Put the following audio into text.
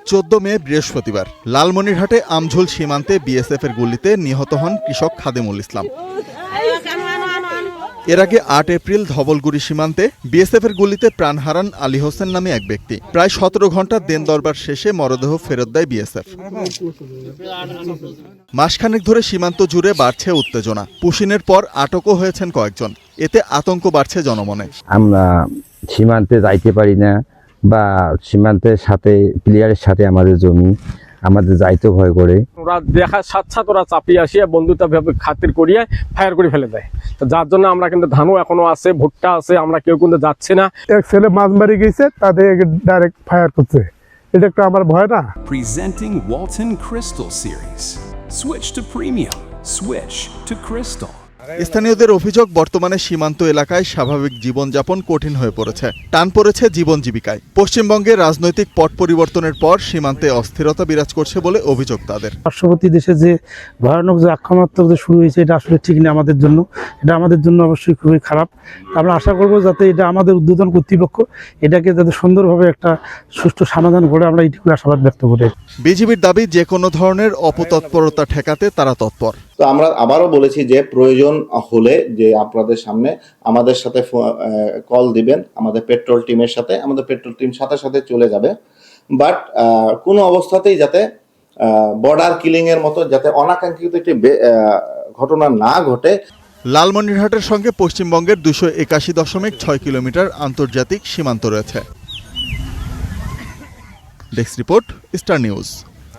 14 মে বৃহস্পতিবার লালমনিরহাটে আমঝুল সীমান্তে বিএসএফের গুলিতে নিহত হন কৃষক খাদেমুল ইসলাম। এর আগে 8 এপ্রিল ধবলগুড়ি সীমান্তে বিএসএফের গুলিতে প্রাণ হারান আলী হোসেন নামে এক ব্যক্তি। প্রায় 17 ঘন্টার দেন দরবার শেষে মরদেহ ফেরত দেয় বিএসএফ। মাসখানেক ধরে সীমান্ত জুড়ে বাড়ছে উত্তেজনা। পুশিনের পর আটকও হয়েছেন কয়েকজন। এতে আতঙ্ক বাড়ছে জনমনে। আমরা সীমান্তে যাইতে পারি না, বা সীমান্তের সাথে প্লেয়ারের সাথে আমাদের জমি, আমাদের যাইতে ভয় করে। ওরা দেখার সাথে ওরা চাপিয়ে আসিয়া বন্ধুত্বভাবে খাতির করিয়ে ফায়ার করে ফেলে দেয়। তো যার জন্য আমরা কিন্তু ধানও এখনো আছে, ভুট্টা আছে, আমরা কেউ কিন্তু যাচ্ছি না। এক ছেলে মাছ মারি গেছে, তাদের ডাইরেক্ট ফায়ার করছে, এটা একটা আমার ভয় না। Presenting Walton Crystal Series. Switch to premium. Switch to Crystal. স্থানীয়দের অভিযোগ, বর্তমানে সীমান্ত এলাকায় স্বাভাবিক জীবনযাপন কঠিন হয়ে পড়েছে। টান পড়েছে জীবন জীবিকায়। পশ্চিমবঙ্গে রাজনৈতিক পট পরিবর্তনের পর সীমান্তে অস্থিরতা বিরাজ করছে বলে অভিযোগ তাদের। পার্শ্ববর্তী দেশে যে ভয়ানক যে আক্রমণাত্মক যে শুরু হয়েছে, এটা আসলে ঠিক নেই আমাদের জন্য। এটা আমাদের জন্য অবশ্যই খুবই খারাপ। আমরা আশা করব যাতে এটা আমাদের উদ্বোধন কর্তৃপক্ষ এটাকে যাতে সুন্দরভাবে একটা সুষ্ঠু সমাধান করে, আমরা এইটুকু আশাবাদ ব্যক্ত করি। বিজিবির দাবি, যে কোনো ধরনের অপতৎপরতা ঠেকাতে তারা তৎপর। তো আমরা আবারও বলেছি যে প্রয়োজন হলে যে আপনাদের সামনে আমাদের সাথে কল দিবেন, আমাদের পেট্রোল টিমের সাথে, আমাদের পেট্রোল টিম সাথে সাথে চলে যাবে। বাট কোনো অবস্থাতেই যাতে বর্ডার কিলিং এর মতো যাতে অনাকাঙ্ক্ষিত একটি ঘটনা না ঘটে। লালমনিরহাটের সঙ্গে পশ্চিমবঙ্গের 281.6 কিলোমিটার আন্তর্জাতিক সীমান্ত রয়েছে। Desk report, star news.